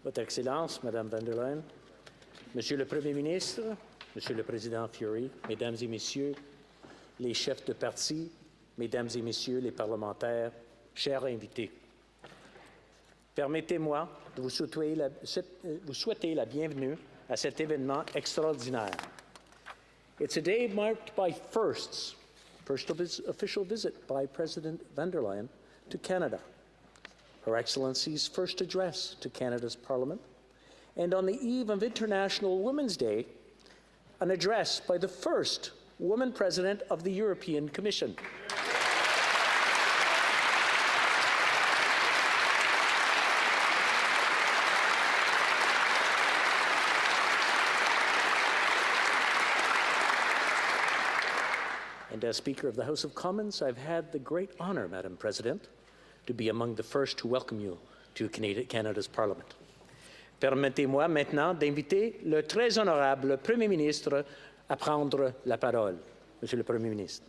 Votre Excellence, Madame von der Leyen, Monsieur le Premier ministre, Monsieur le Président Fury, Mesdames et Messieurs les chefs de parti, Mesdames et Messieurs les parlementaires, chers invités, permettez-moi de vous souhaiter la bienvenue à cet événement extraordinaire. It's a day marked by firsts. First official visit by President von der Leyen to Canada, Her Excellency's first address to Canada's Parliament, and on the eve of International Women's Day, an address by the first woman President of the European Commission. And as Speaker of the House of Commons, I've had the great honour, Madam President, to be among the first to welcome you to Canada's Parliament. Permettez-moi maintenant d'inviter le très honorable Premier ministre à prendre la parole. Monsieur le Premier ministre.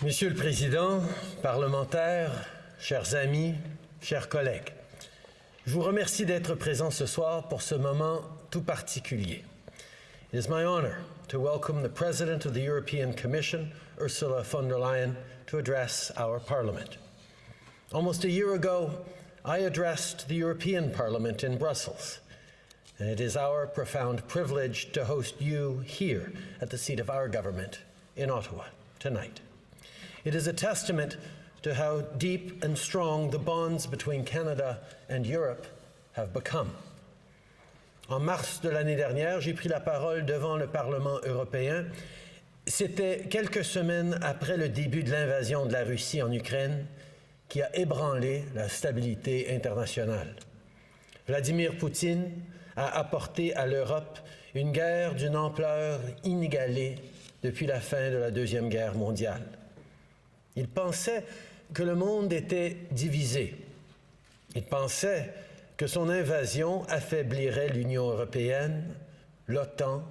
Monsieur le Président, parlementaires, chers amis, chers collègues, je vous remercie d'être présent ce soir pour ce moment tout particulier. It is my honor to welcome the President of the European Commission, Ursula von der Leyen, to address our Parliament. Almost a year ago, I addressed the European Parliament in Brussels, and it is our profound privilege to host you here at the seat of our government in Ottawa tonight. It is a testament to how deep and strong the bonds between Canada and Europe have become. En mars de l'année dernière, j'ai pris la parole devant le Parlement européen. C'était quelques semaines après le début de l'invasion de la Russie en Ukraine qui a ébranlé la stabilité internationale. Vladimir Poutine a apporté à l'Europe une guerre d'une ampleur inégalée depuis la fin de la Deuxième Guerre mondiale. Il pensait que le monde était divisé. Il pensait que son invasion affaiblirait l'Union européenne, l'OTAN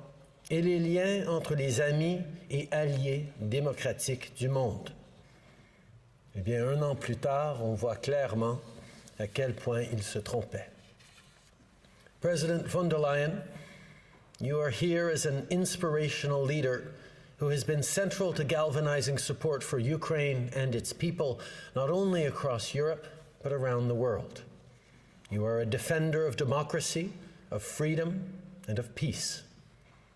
et les liens entre les amis et alliés démocratiques du monde. Eh bien, un an plus tard, on voit clairement à quel point il se trompait. President von der Leyen, you are here as an inspirational leader who has been central to galvanizing support for Ukraine and its people, not only across Europe, but around the world. You are a defender of democracy, of freedom, and of peace.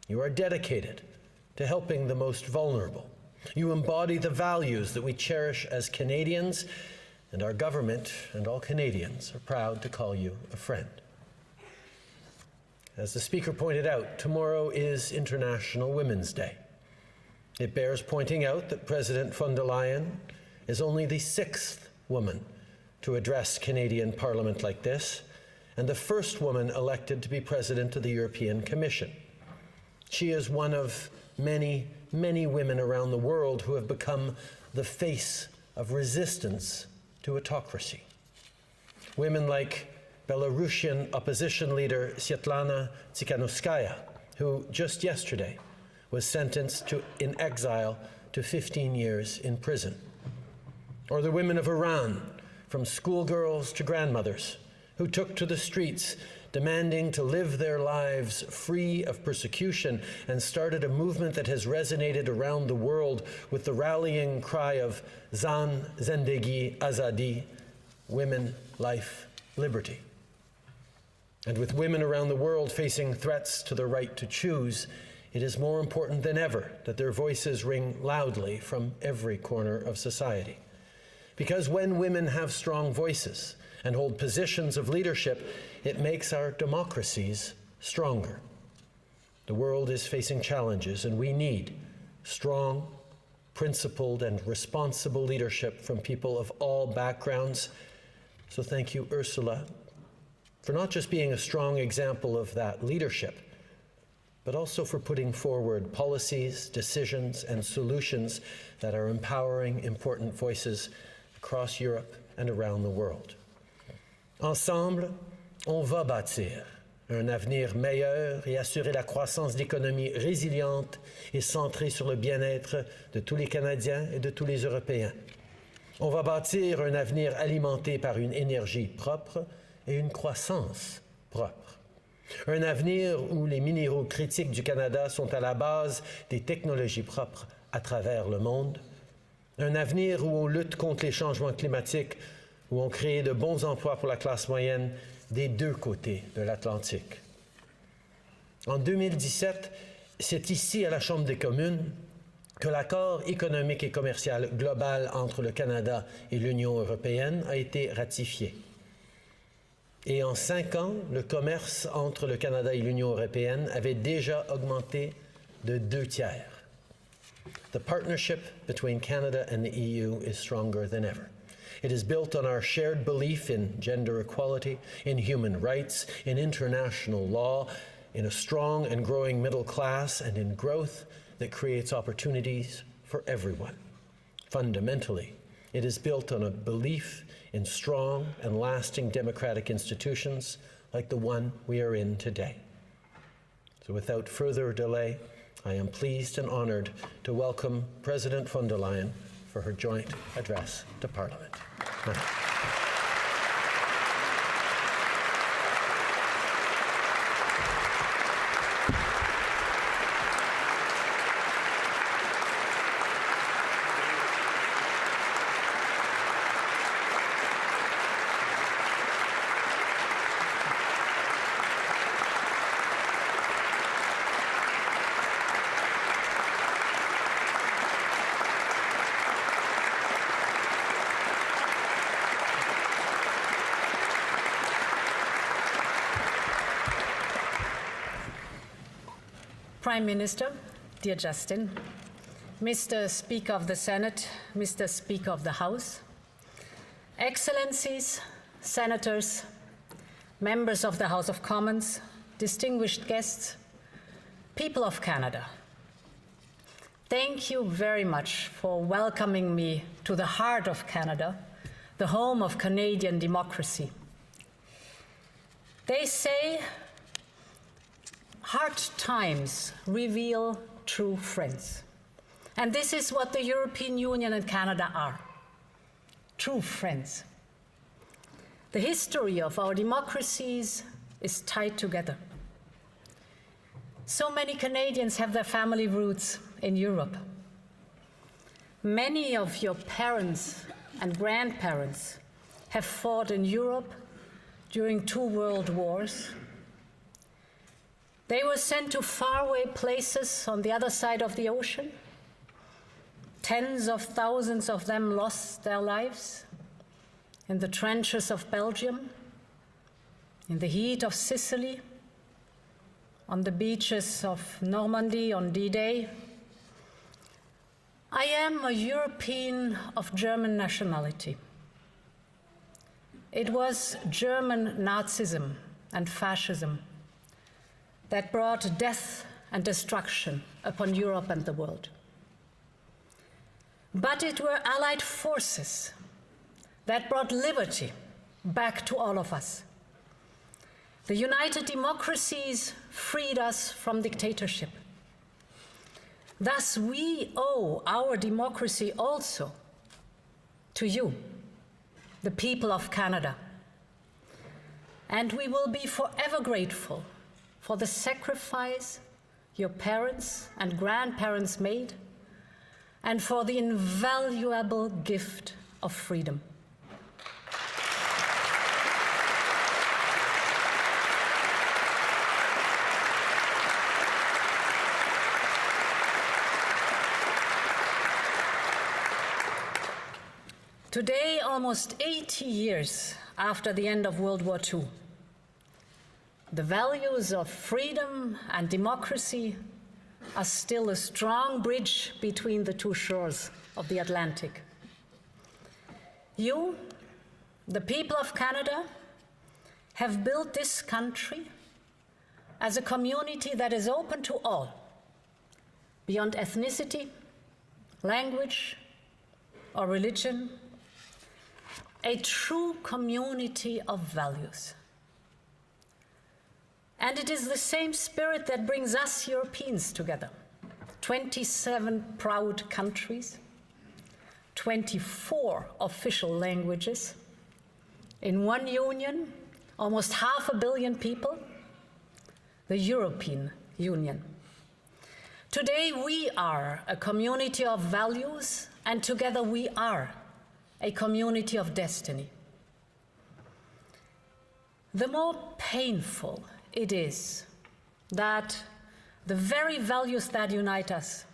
You are dedicated to helping the most vulnerable. You embody the values that we cherish as Canadians, and our government and all Canadians are proud to call you a friend. As the Speaker pointed out, tomorrow is International Women's Day. It bears pointing out that President von der Leyen is only the 6th woman to address Canadian Parliament like this, and the first woman elected to be President of the European Commission. She is one of many, many women around the world who have become the face of resistance to autocracy. Women like Belarusian opposition leader Svetlana Tsikhanouskaya, who just yesterday was sentenced in exile to 15 years in prison. Or the women of Iran, from schoolgirls to grandmothers, who took to the streets demanding to live their lives free of persecution and started a movement that has resonated around the world with the rallying cry of Zan, Zendegi, Azadi, women, life, liberty. And with women around the world facing threats to their right to choose, it is more important than ever that their voices ring loudly from every corner of society. Because when women have strong voices and hold positions of leadership, it makes our democracies stronger. The world is facing challenges, and we need strong, principled, and responsible leadership from people of all backgrounds. So thank you, Ursula, for not just being a strong example of that leadership, but also for putting forward policies, decisions, and solutions that are empowering important voices across Europe and around the world. Ensemble, on va bâtir un avenir meilleur et assurer la croissance d'économies résilientes et centrées sur le bien-être de tous les Canadiens et de tous les Européens. On va bâtir un avenir alimenté par une énergie propre et une croissance propre. Un avenir où les minéraux critiques du Canada sont à la base des technologies propres à travers le monde. Un avenir où on lutte contre les changements climatiques, où on crée de bons emplois pour la classe moyenne des deux côtés de l'Atlantique. En 2017, c'est ici, à la Chambre des communes, que l'accord économique et commercial global entre le Canada et l'Union européenne a été ratifié. Et en 5 ans, le commerce entre le Canada et l'Union européenne avait déjà augmenté de 2/3. The partnership between Canada and the EU is stronger than ever. It is built on our shared belief in gender equality, in human rights, in international law, in a strong and growing middle class, and in growth that creates opportunities for everyone. Fundamentally, it is built on a belief in strong and lasting democratic institutions like the one we are in today. So without further delay, I am pleased and honored to welcome President von der Leyen for her joint address to Parliament. Prime Minister, dear Justin, Mr. Speaker of the Senate, Mr. Speaker of the House, Excellencies, Senators, members of the House of Commons, distinguished guests, people of Canada, thank you very much for welcoming me to the heart of Canada, the home of Canadian democracy. They say hard times reveal true friends. And this is what the European Union and Canada are, true friends. The history of our democracies is tied together. So many Canadians have their family roots in Europe. Many of your parents and grandparents have fought in Europe during 2 world wars. They were sent to faraway places on the other side of the ocean. Tens of thousands of them lost their lives in the trenches of Belgium, in the heat of Sicily, on the beaches of Normandy on D-Day. I am a European of German nationality. It was German Nazism and fascism that brought death and destruction upon Europe and the world. But it were Allied forces that brought liberty back to all of us. The united democracies freed us from dictatorship. Thus, we owe our democracy also to you, the people of Canada. And we will be forever grateful for the sacrifice your parents and grandparents made, and for the invaluable gift of freedom. Today, almost 80 years after the end of World War II, the values of freedom and democracy are still a strong bridge between the two shores of the Atlantic. You, the people of Canada, have built this country as a community that is open to all, beyond ethnicity, language, or religion, a true community of values. And it is the same spirit that brings us Europeans together. 27 proud countries, 24 official languages, in one union, almost 500 million people, the European Union. Today we are a community of values, and together we are a community of destiny. The more painful it is that the very values that unite us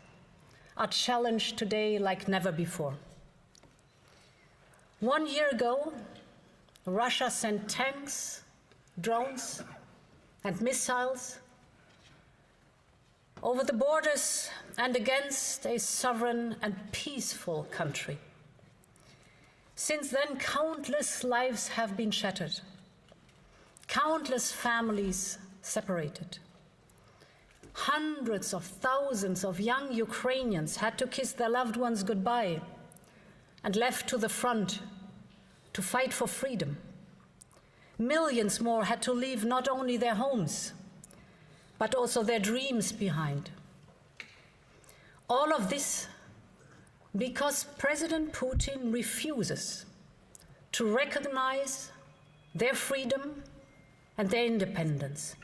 are challenged today like never before. 1 year ago, Russia sent tanks, drones, and missiles over the borders and against a sovereign and peaceful country. Since then, countless lives have been shattered, countless families separated. Hundreds of thousands of young Ukrainians had to kiss their loved ones goodbye and left to the front to fight for freedom. Millions more had to leave not only their homes, but also their dreams behind. All of this because President Putin refuses to recognize their freedom and their independence.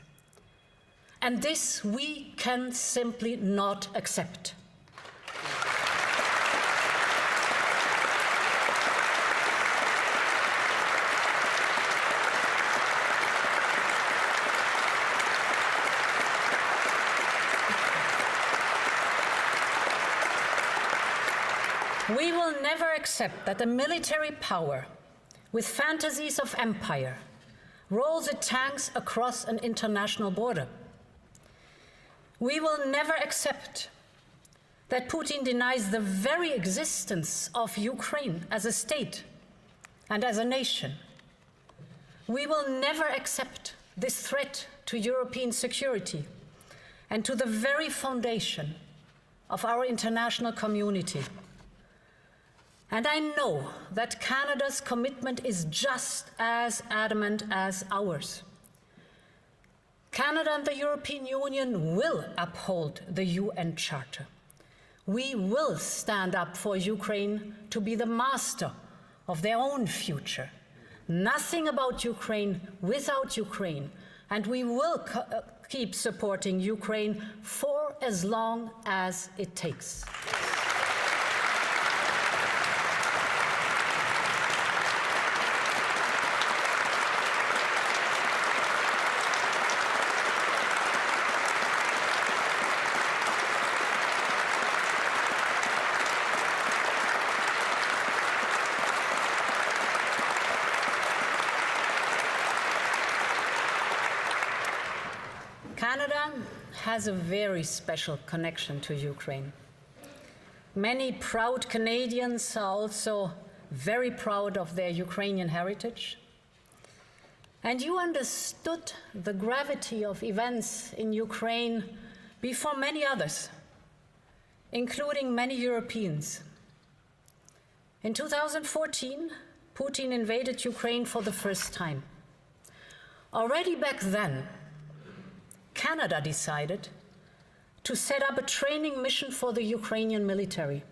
And this we can simply not accept. We will never accept that a military power with fantasies of empire rolls its tanks across an international border. We will never accept that Putin denies the very existence of Ukraine as a state and as a nation. We will never accept this threat to European security and to the very foundation of our international community. And I know that Canada's commitment is just as adamant as ours. Canada and the European Union will uphold the UN Charter. We will stand up for Ukraine to be the master of their own future. Nothing about Ukraine without Ukraine, and we will keep supporting Ukraine for as long as it takes. Canada has a very special connection to Ukraine. Many proud Canadians are also very proud of their Ukrainian heritage. And you understood the gravity of events in Ukraine before many others, including many Europeans. In 2014, Putin invaded Ukraine for the first time. Already back then, Canada decided to set up a training mission for the Ukrainian military.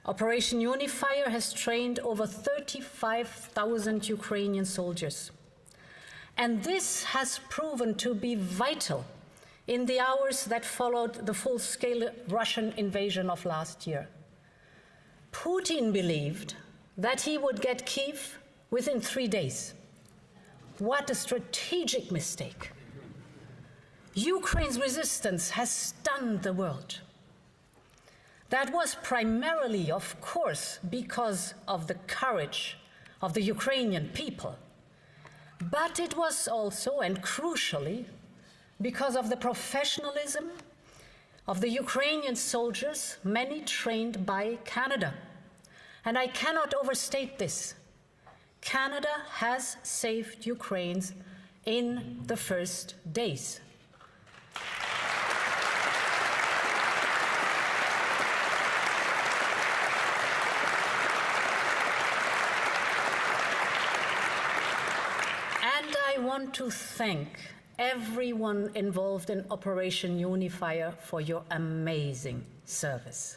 Operation Unifier has trained over 35,000 Ukrainian soldiers. And this has proven to be vital in the hours that followed the full-scale Russian invasion of last year. Putin believed that he would get Kyiv within 3 days. What a strategic mistake. Ukraine's resistance has stunned the world. That was primarily, of course, because of the courage of the Ukrainian people. But it was also, and crucially, because of the professionalism of the Ukrainian soldiers, many trained by Canada. And I cannot overstate this. Canada has saved Ukraine in the first days. I want to thank everyone involved in Operation Unifier for your amazing service.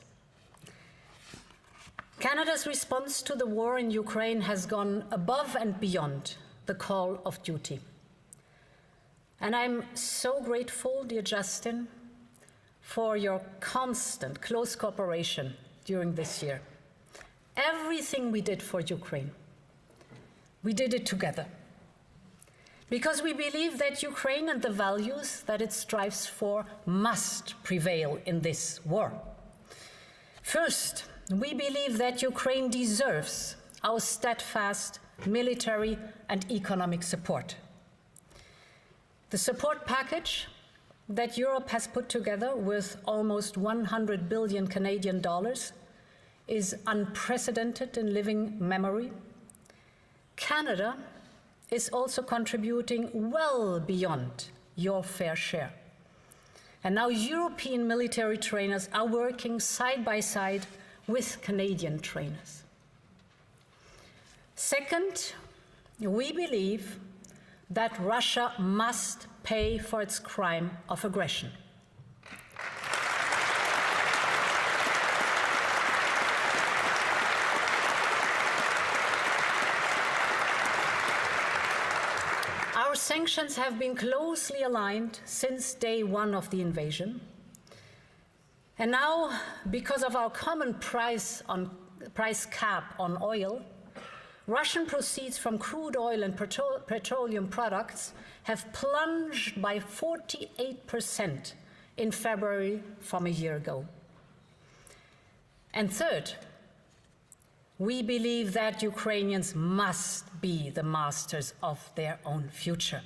Canada's response to the war in Ukraine has gone above and beyond the call of duty. And I'm so grateful, dear Justin, for your constant close cooperation during this year. Everything we did for Ukraine, we did it together. Because we believe that Ukraine and the values that it strives for must prevail in this war. First, we believe that Ukraine deserves our steadfast military and economic support. The support package that Europe has put together with almost 100 billion Canadian dollars is unprecedented in living memory. Canada is also contributing well beyond your fair share. And now European military trainers are working side by side with Canadian trainers. Second, we believe that Russia must pay for its crime of aggression. Our sanctions have been closely aligned since day one of the invasion. And now, because of our common price cap on oil, Russian proceeds from crude oil and petroleum products have plunged by 48% in February from a year ago. And third, we believe that Ukrainians must be the masters of their own future.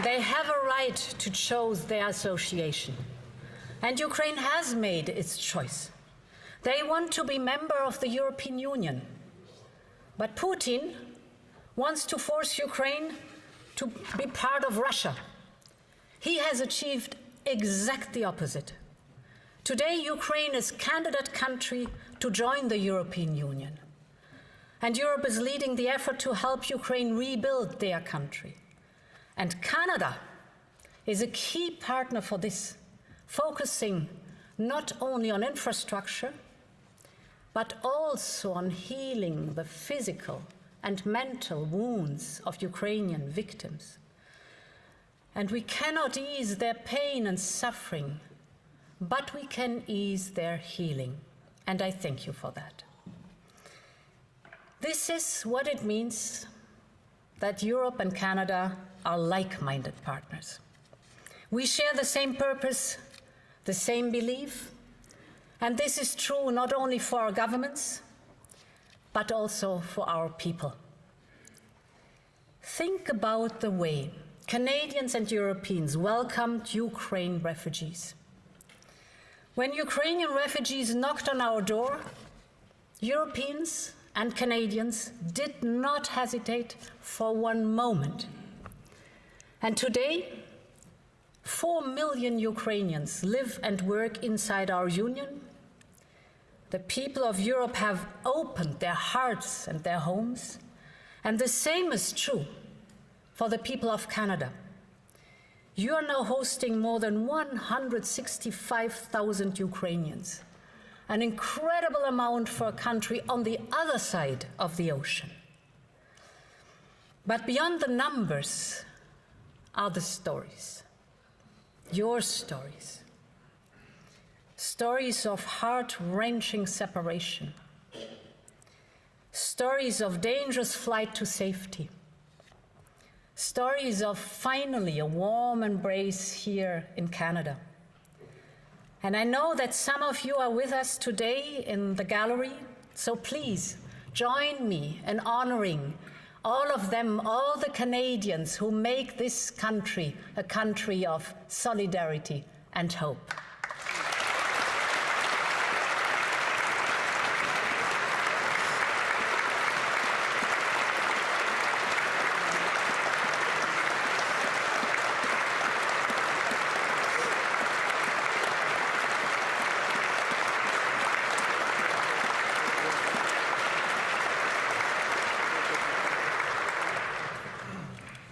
They have a right to choose their association, and Ukraine has made its choice. They want to be member of the European Union, but Putin wants to force Ukraine to be part of Russia. He has achieved exactly the opposite. Today, Ukraine is a candidate country to join the European Union, and Europe is leading the effort to help Ukraine rebuild their country. And Canada is a key partner for this, focusing not only on infrastructure, but also on healing the physical and mental wounds of Ukrainian victims. And we cannot ease their pain and suffering, but we can ease their healing. And I thank you for that. This is what it means that Europe and Canada are like-minded partners. We share the same purpose, the same belief, and this is true not only for our governments, but also for our people. Think about the way Canadians and Europeans welcomed Ukraine refugees. When Ukrainian refugees knocked on our door, Europeans and Canadians did not hesitate for one moment. And today, 4 million Ukrainians live and work inside our union. The people of Europe have opened their hearts and their homes, and the same is true for the people of Canada. You are now hosting more than 165,000 Ukrainians, an incredible amount for a country on the other side of the ocean. But beyond the numbers are the stories, your stories. Stories of heart-wrenching separation, stories of dangerous flight to safety, stories of finally a warm embrace here in Canada. And I know that some of you are with us today in the gallery, so please join me in honoring all of them, all the Canadians who make this country a country of solidarity and hope.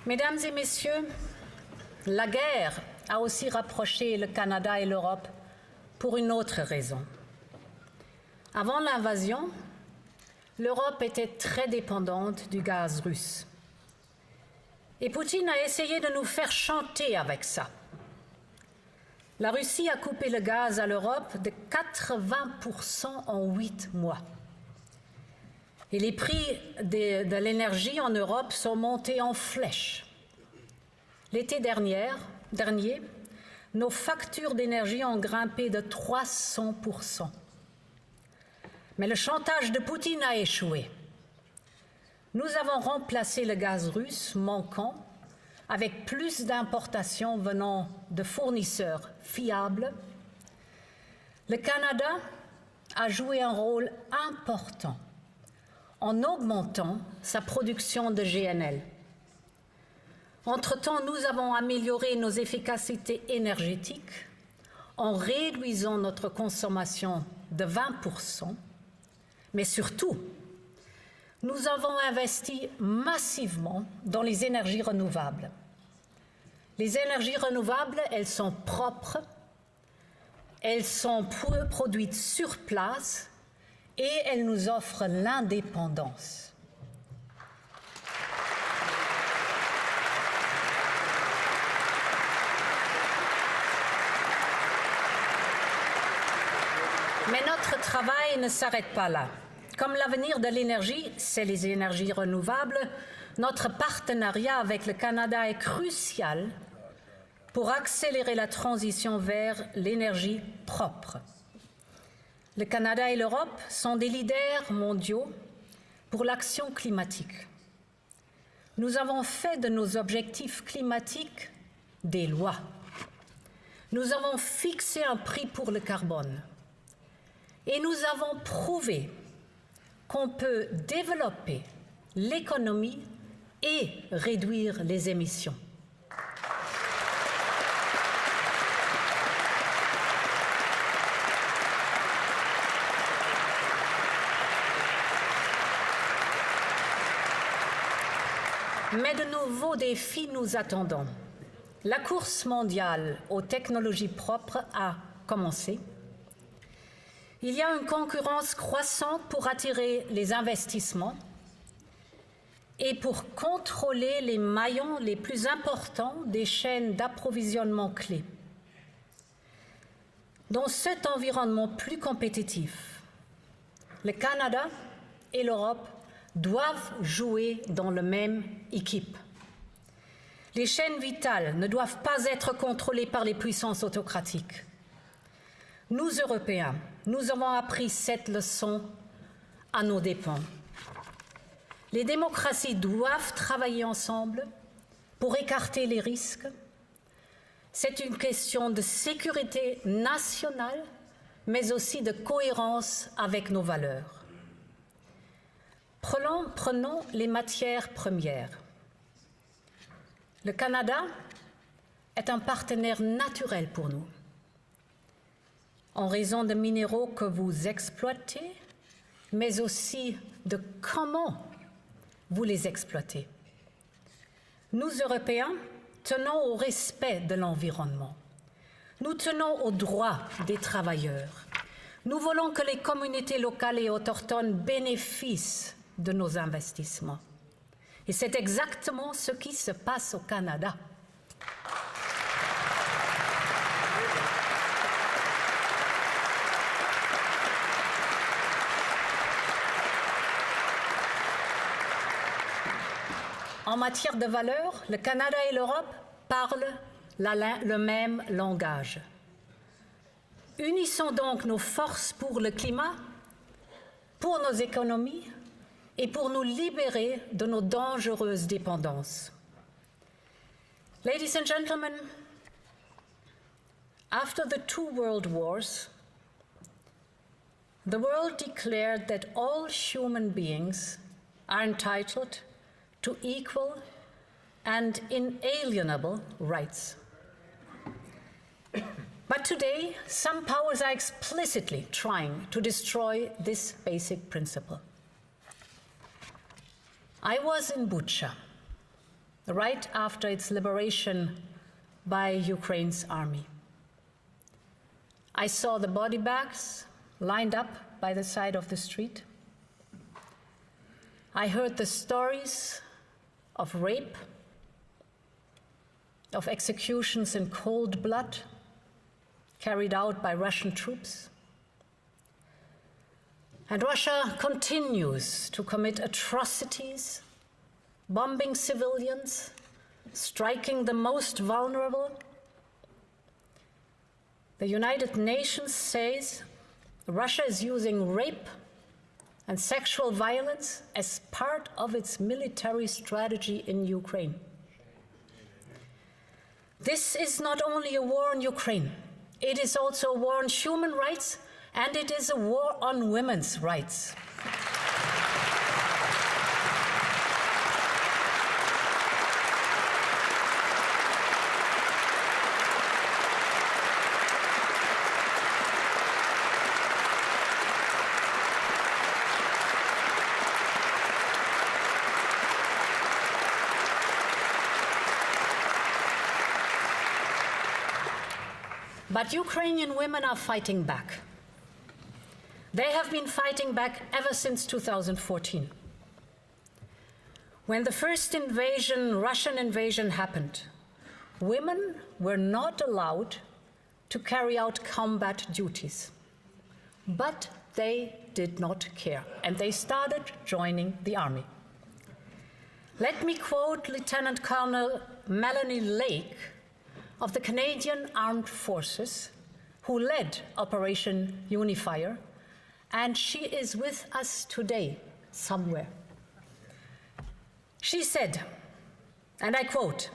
Mesdames et messieurs, la guerre a aussi rapproché le Canada et l'Europe pour une autre raison. Avant l'invasion, l'Europe était très dépendante du gaz russe. Et Poutine a essayé de nous faire chanter avec ça. La Russie a coupé le gaz à l'Europe de 80% en 8 mois. Et les prix de l'énergie en Europe sont montés en flèche. L'été dernier, nos factures d'énergie ont grimpé de 300%. Mais le chantage de Poutine a échoué. Nous avons remplacé le gaz russe manquant avec plus d'importations venant de fournisseurs fiables. Le Canada a joué un rôle important en augmentant sa production de GNL. Entre-temps, nous avons amélioré nos efficacités énergétiques en réduisant notre consommation de 20%, mais surtout, nous avons investi massivement dans les énergies renouvelables. Les énergies renouvelables, elles sont propres, elles sont produites sur place et elles nous offrent l'indépendance. Mais notre travail ne s'arrête pas là. Comme l'avenir de l'énergie, c'est les énergies renouvelables, notre partenariat avec le Canada est crucial pour accélérer la transition vers l'énergie propre. Le Canada et l'Europe sont des leaders mondiaux pour l'action climatique. Nous avons fait de nos objectifs climatiques des lois. Nous avons fixé un prix pour le carbone. Et nous avons prouvé qu'on peut développer l'économie et réduire les émissions. Mais de nouveaux défis nous attendons. La course mondiale aux technologies propres a commencé. Il y a une concurrence croissante pour attirer les investissements et pour contrôler les maillons les plus importants des chaînes d'approvisionnement clés. Dans cet environnement plus compétitif, le Canada et l'Europe doivent jouer dans la même équipe. Les chaînes vitales ne doivent pas être contrôlées par les puissances autocratiques. Nous, Européens, nous avons appris cette leçon à nos dépens. Les démocraties doivent travailler ensemble pour écarter les risques. C'est une question de sécurité nationale, mais aussi de cohérence avec nos valeurs. Prenons les matières premières. Le Canada est un partenaire naturel pour nous, en raison de minéraux que vous exploitez, mais aussi de comment vous les exploitez. Nous, Européens, tenons au respect de l'environnement. Nous tenons aux droits des travailleurs. Nous voulons que les communautés locales et autochtones bénéficient de nos investissements. Et c'est exactement ce qui se passe au Canada. En matière de valeurs, le Canada et l'Europe parlent le même langage. Unissons donc nos forces pour le climat, pour nos économies et pour nous libérer de nos dangereuses dépendances. Ladies and gentlemen, after the two world wars, the world declared that all human beings are entitled to equal and inalienable rights. But today, some powers are explicitly trying to destroy this basic principle. I was in Bucha right after its liberation by Ukraine's army. I saw the body bags lined up by the side of the street. I heard the stories of rape, of executions in cold blood carried out by Russian troops. And Russia continues to commit atrocities, bombing civilians, striking the most vulnerable. The United Nations says Russia is using rape and sexual violence as part of its military strategy in Ukraine. This is not only a war on Ukraine, it is also a war on human rights, and it is a war on women's rights. But Ukrainian women are fighting back. They have been fighting back ever since 2014. When the first Russian invasion happened, women were not allowed to carry out combat duties. But they did not care, and they started joining the army. Let me quote Lieutenant Colonel Melanie Lake of the Canadian Armed Forces, who led Operation Unifier, and she is with us today somewhere. She said, and I quote,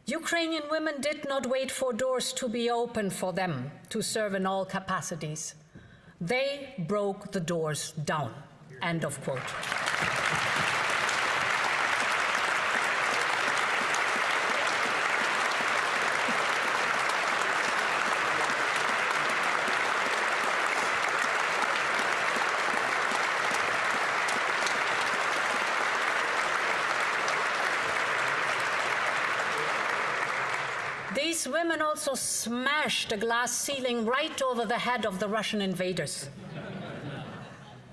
"Ukrainian women did not wait for doors to be opened for them to serve in all capacities. They broke the doors down," end of quote. These women also smashed a glass ceiling right over the head of the Russian invaders.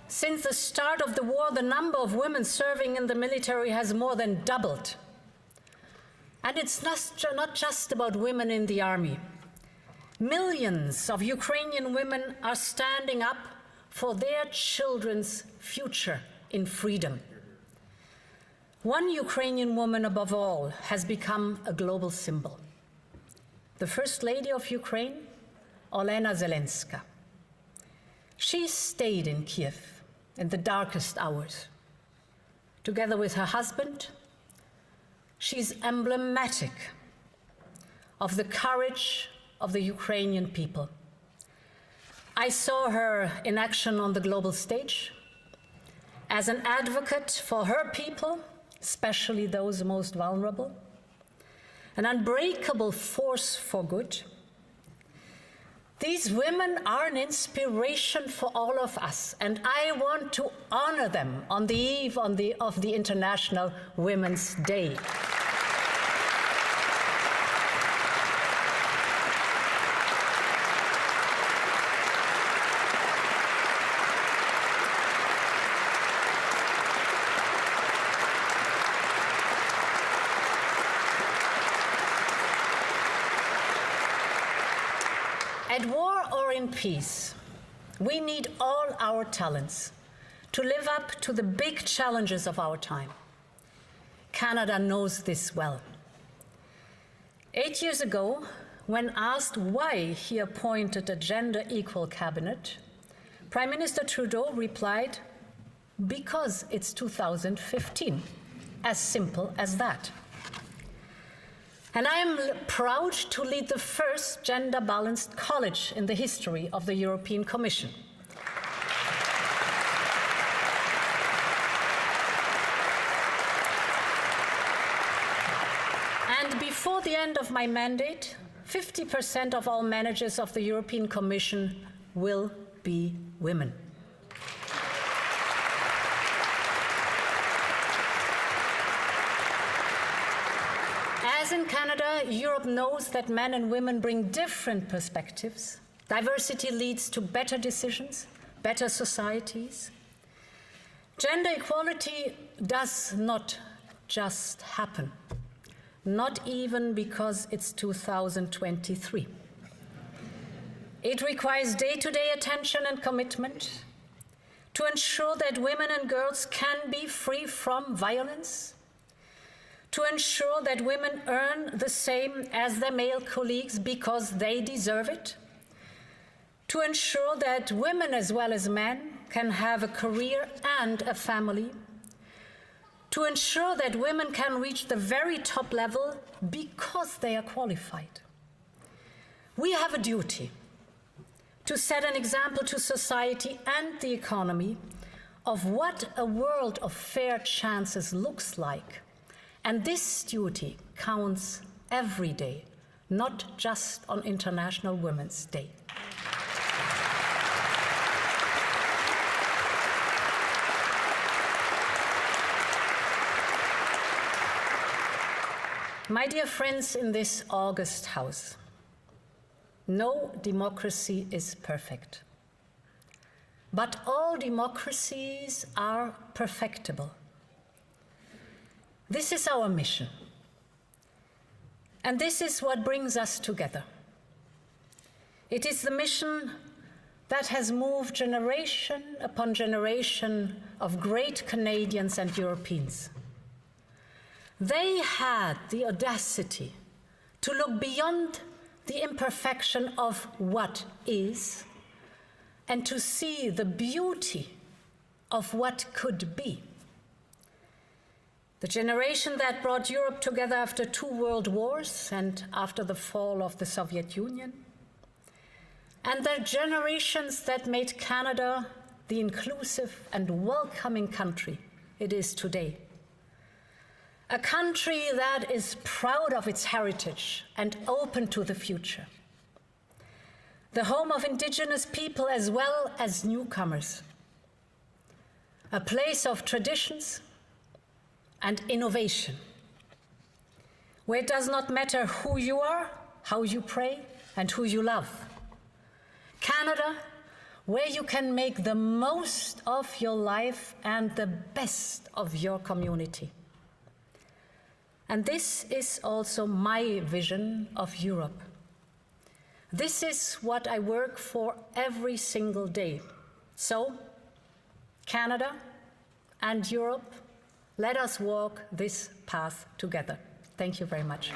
Since the start of the war, the number of women serving in the military has more than doubled. And it's not just about women in the army. Millions of Ukrainian women are standing up for their children's future in freedom. One Ukrainian woman above all has become a global symbol. The First Lady of Ukraine, Olena Zelenska. She stayed in Kiev in the darkest hours. Together with her husband, she's emblematic of the courage of the Ukrainian people. I saw her in action on the global stage as an advocate for her people, especially those most vulnerable, an unbreakable force for good. These women are an inspiration for all of us, and I want to honor them on the eve of the International Women's Day. At war or in peace, we need all our talents to live up to the big challenges of our time. Canada knows this well. 8 years ago, when asked why he appointed a gender-equal cabinet, Prime Minister Trudeau replied, "Because it's 2015. As simple as that." And I am proud to lead the first gender-balanced college in the history of the European Commission. And before the end of my mandate, 50% of all managers of the European Commission will be women. As in Canada, Europe knows that men and women bring different perspectives. Diversity leads to better decisions, better societies. Gender equality does not just happen, not even because it's 2023. It requires day-to-day attention and commitment to ensure that women and girls can be free from violence, to ensure that women earn the same as their male colleagues because they deserve it, to ensure that women as well as men can have a career and a family, to ensure that women can reach the very top level because they are qualified. We have a duty to set an example to society and the economy of what a world of fair chances looks like. And this duty counts every day, not just on International Women's Day. My dear friends in this august House, no democracy is perfect, but all democracies are perfectible. This is our mission, and this is what brings us together. It is the mission that has moved generation upon generation of great Canadians and Europeans. They had the audacity to look beyond the imperfection of what is and to see the beauty of what could be. The generation that brought Europe together after 2 world wars and after the fall of the Soviet Union, and the generations that made Canada the inclusive and welcoming country it is today. A country that is proud of its heritage and open to the future. The home of Indigenous people as well as newcomers. A place of traditions and innovation, where it does not matter who you are, how you pray, and who you love. Canada, where you can make the most of your life and the best of your community. And this is also my vision of Europe. This is what I work for every single day. So, Canada and Europe, let us walk this path together. Thank you very much.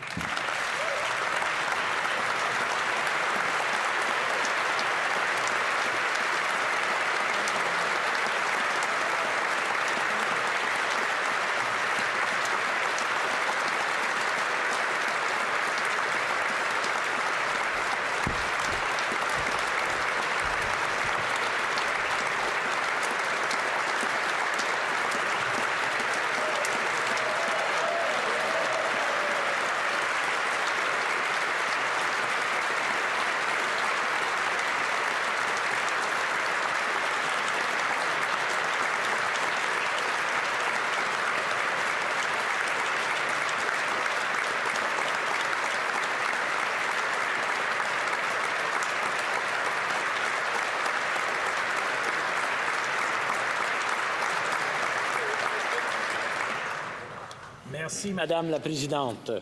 Merci, Madame la Présidente.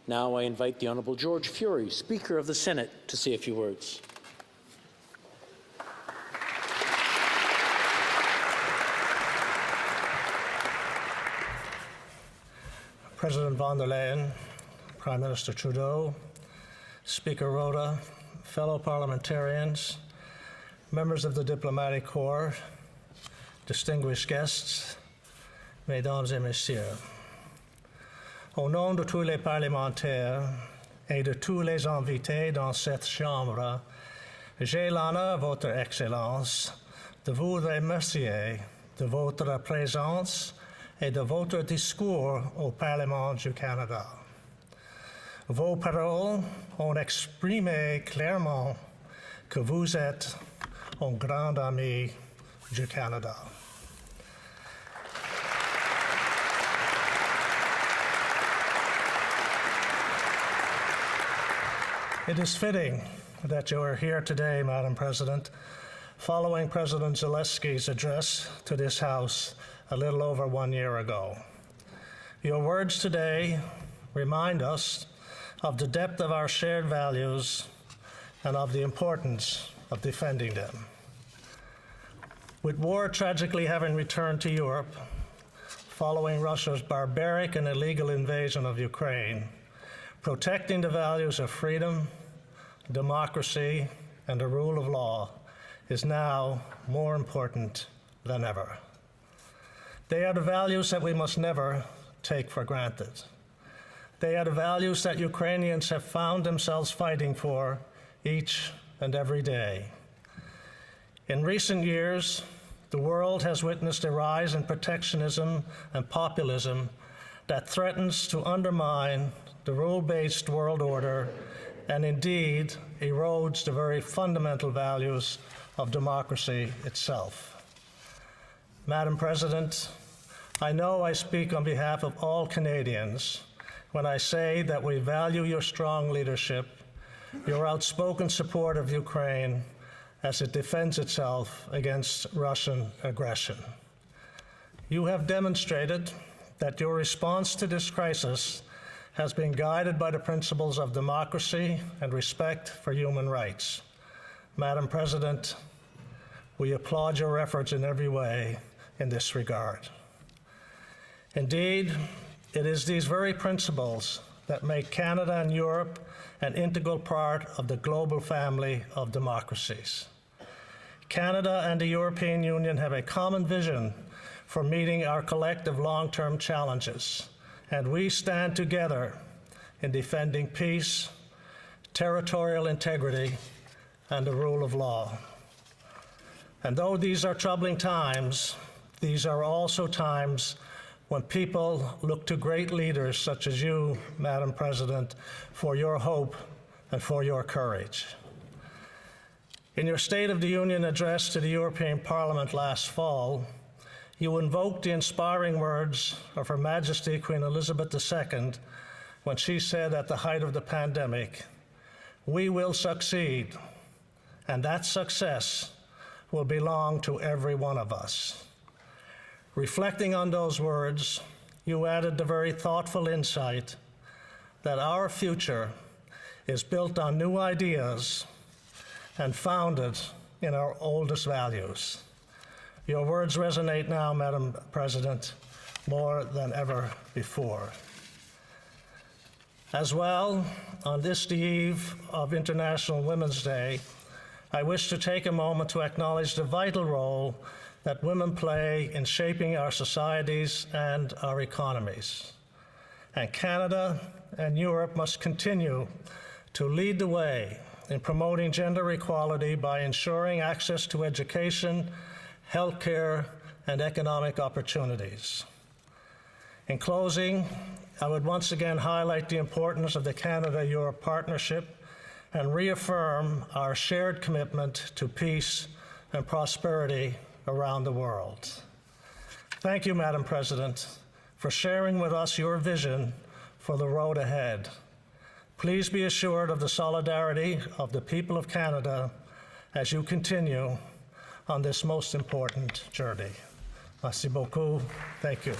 Now I invite the Honourable George Fury, Speaker of the Senate, to say a few words. President von der Leyen, Prime Minister Trudeau, Speaker Rhoda, fellow parliamentarians, members of the Diplomatic Corps, distinguished guests, Mesdames et Messieurs, au nom de tous les parlementaires et de tous les invités dans cette Chambre, j'ai l'honneur, Votre Excellence, de vous remercier de votre présence et de votre discours au Parlement du Canada. Vos paroles ont exprimé clairement que vous êtes un grand ami du Canada. It is fitting that you are here today, Madam President, following President Zelensky's address to this House a little over 1 year ago. Your words today remind us of the depth of our shared values and of the importance of defending them. With war tragically having returned to Europe following Russia's barbaric and illegal invasion of Ukraine, protecting the values of freedom, democracy, and the rule of law is now more important than ever. They are the values that we must never take for granted. They are the values that Ukrainians have found themselves fighting for each and every day. In recent years, the world has witnessed a rise in protectionism and populism that threatens to undermine the rule-based world order and indeed erodes the very fundamental values of democracy itself. Madam President, I know I speak on behalf of all Canadians when I say that we value your strong leadership, your outspoken support of Ukraine as it defends itself against Russian aggression. You have demonstrated that your response to this crisis has been guided by the principles of democracy and respect for human rights. Madam President, we applaud your efforts in every way in this regard. Indeed, it is these very principles that make Canada and Europe an integral part of the global family of democracies. Canada and the European Union have a common vision for meeting our collective long-term challenges, and we stand together in defending peace, territorial integrity, and the rule of law. And though these are troubling times, these are also times when people look to great leaders such as you, Madam President, for your hope and for your courage. In your State of the Union address to the European Parliament last fall, you invoked the inspiring words of Her Majesty Queen Elizabeth II when she said at the height of the pandemic, "We will succeed, and that success will belong to every one of us." Reflecting on those words, you added the very thoughtful insight that our future is built on new ideas and founded in our oldest values. Your words resonate now, Madam President, more than ever before. As well, on this the eve of International Women's Day, I wish to take a moment to acknowledge the vital role that women play in shaping our societies and our economies. And Canada and Europe must continue to lead the way in promoting gender equality by ensuring access to education, healthcare, and economic opportunities. In closing, I would once again highlight the importance of the Canada-Europe partnership and reaffirm our shared commitment to peace and prosperity around the world. Thank you, Madam President, for sharing with us your vision for the road ahead. Please be assured of the solidarity of the people of Canada as you continue on this most important journey. Merci beaucoup. Thank you.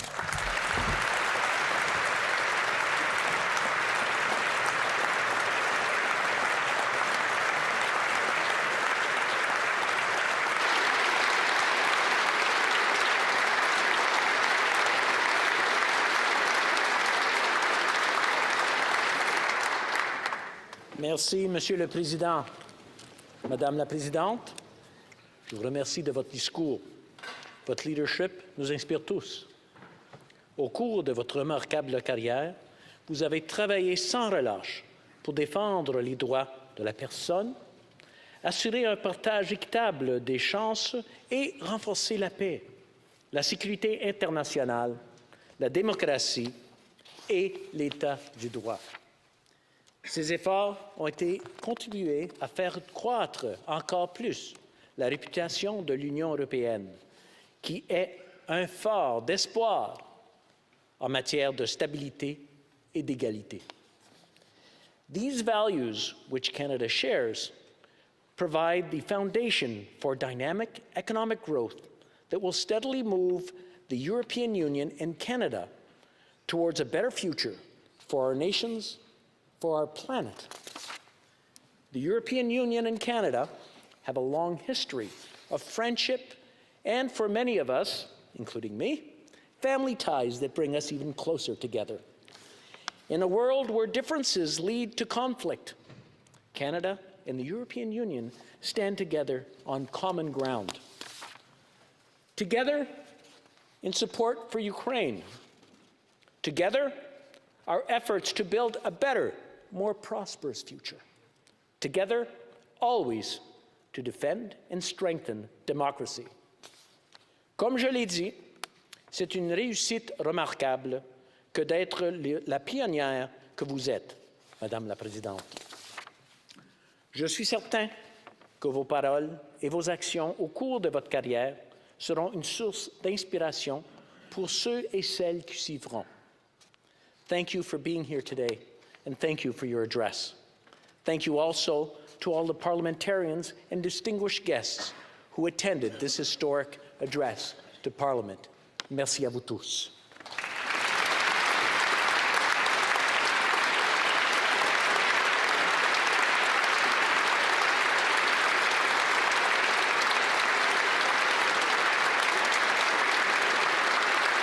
Merci, Monsieur le Président. Madame la Présidente, je vous remercie de votre discours. Votre leadership nous inspire tous. Au cours de votre remarquable carrière, vous avez travaillé sans relâche pour défendre les droits de la personne, assurer un partage équitable des chances et renforcer la paix, la sécurité internationale, la démocratie et l'État du droit. Ces efforts ont contribué à faire croître encore plus la réputation de l'Union européenne, qui est un phare d'espoir en matière de stabilité et d'égalité. These values, which Canada shares, provide the foundation for dynamic economic growth that will steadily move the European Union and Canada towards a better future for our nations, for our planet. The European Union and Canada have a long history of friendship and, for many of us, including me, family ties that bring us even closer together. In a world where differences lead to conflict, Canada and the European Union stand together on common ground. Together, in support for Ukraine. Together, our efforts to build a better, more prosperous future. Together, always to defend and strengthen democracy. Comme je l'ai dit, c'est une réussite remarquable que d'être la pionnière que vous êtes, Madame la Présidente. Je suis certain que vos paroles et vos actions au cours de votre carrière seront une source d'inspiration pour ceux et celles qui suivront. Thank you for being here today, and thank you for your address. Thank you also to all the parliamentarians and distinguished guests who attended this historic address to Parliament. Merci à vous tous.